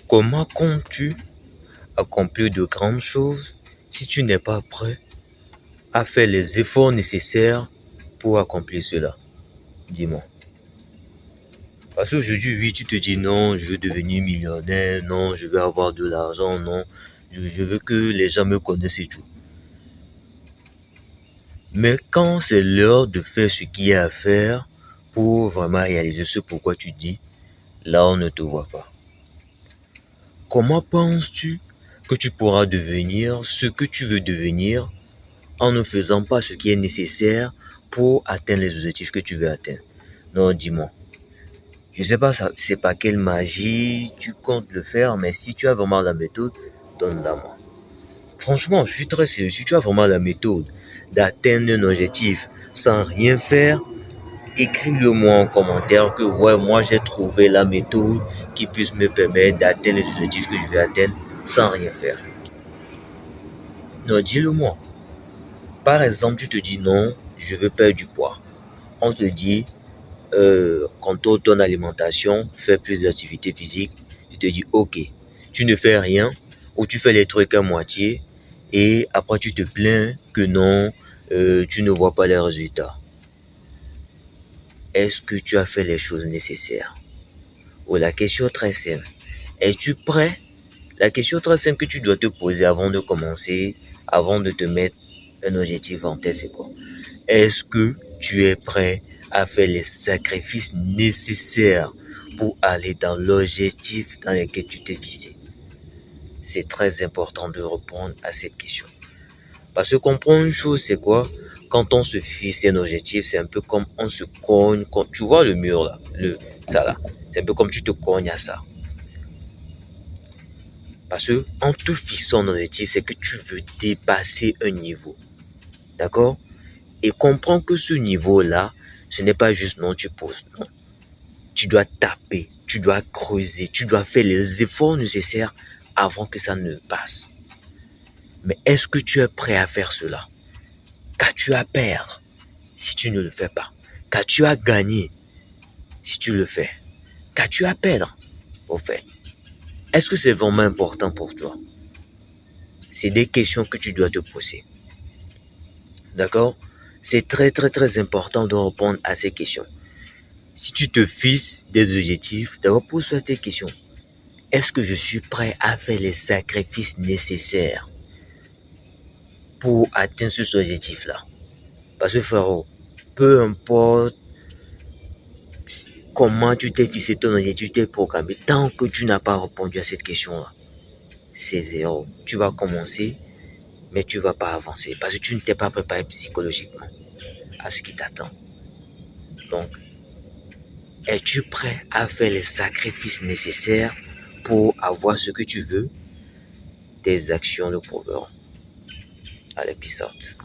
Comment comptes-tu accomplir de grandes choses si tu n'es pas prêt à faire les efforts nécessaires pour accomplir cela? Dis-moi. Parce qu'aujourd'hui, oui, tu te dis non, je veux devenir millionnaire, non, je veux avoir de l'argent, non, je veux que les gens me connaissent et tout. Mais quand c'est l'heure de faire ce qu'il y a à faire pour vraiment réaliser ce pourquoi tu dis, là, on ne te voit pas. Comment penses-tu que tu pourras devenir ce que tu veux devenir en ne faisant pas ce qui est nécessaire pour atteindre les objectifs que tu veux atteindre? Non, dis-moi. Je sais pas, c'est pas quelle magie tu comptes le faire, mais si tu as vraiment la méthode, donne-la moi. Franchement, je suis très sérieux. Si tu as vraiment la méthode d'atteindre un objectif sans rien faire, écris-le-moi en commentaire que ouais, moi j'ai trouvé la méthode qui puisse me permettre d'atteindre les objectifs que je veux atteindre sans rien faire. Non, dis-le-moi. Par exemple, tu te dis non, je veux perdre du poids. On te dit, contrôle ton alimentation, fais plus d'activité physique. Tu te dis, ok, tu ne fais rien ou tu fais les trucs à moitié et après tu te plains que non, tu ne vois pas les résultats. Est-ce que tu as fait les choses nécessaires? Ou la question très simple, es-tu prêt? La question très simple que tu dois te poser avant de commencer, avant de te mettre un objectif en tête, c'est quoi? Est-ce que tu es prêt à faire les sacrifices nécessaires pour aller dans l'objectif dans lequel tu t'es fixé? C'est très important de répondre à cette question. Parce que comprendre une chose, c'est quoi? Quand on se fixe un objectif, c'est un peu comme on se cogne. Tu vois le mur là, ça là. C'est un peu comme tu te cognes à ça. Parce que en te fixant un objectif, c'est que tu veux dépasser un niveau. D'accord? Et comprends que ce niveau-là, ce n'est pas juste non, tu poses. Non. Tu dois taper, tu dois creuser, tu dois faire les efforts nécessaires avant que ça ne passe. Mais est-ce que tu es prêt à faire cela? Qu'as-tu à perdre si tu ne le fais pas? Qu'as-tu à gagner si tu le fais? Qu'as-tu à perdre au fait? Est-ce que c'est vraiment important pour toi? C'est des questions que tu dois te poser. D'accord? C'est très très très important de répondre à ces questions. Si tu te fixes des objectifs, d'abord pose-toi tes questions. Est-ce que je suis prêt à faire les sacrifices nécessaires pour atteindre ce objectif-là? Parce que frérot, peu importe comment tu t'es fixé ton objectif, tu t'es programmé, tant que tu n'as pas répondu à cette question-là, c'est zéro. Tu vas commencer, mais tu ne vas pas avancer parce que tu ne t'es pas préparé psychologiquement à ce qui t'attend. Donc, es-tu prêt à faire les sacrifices nécessaires pour avoir ce que tu veux? Tes actions le prouveront. Allez, peace out.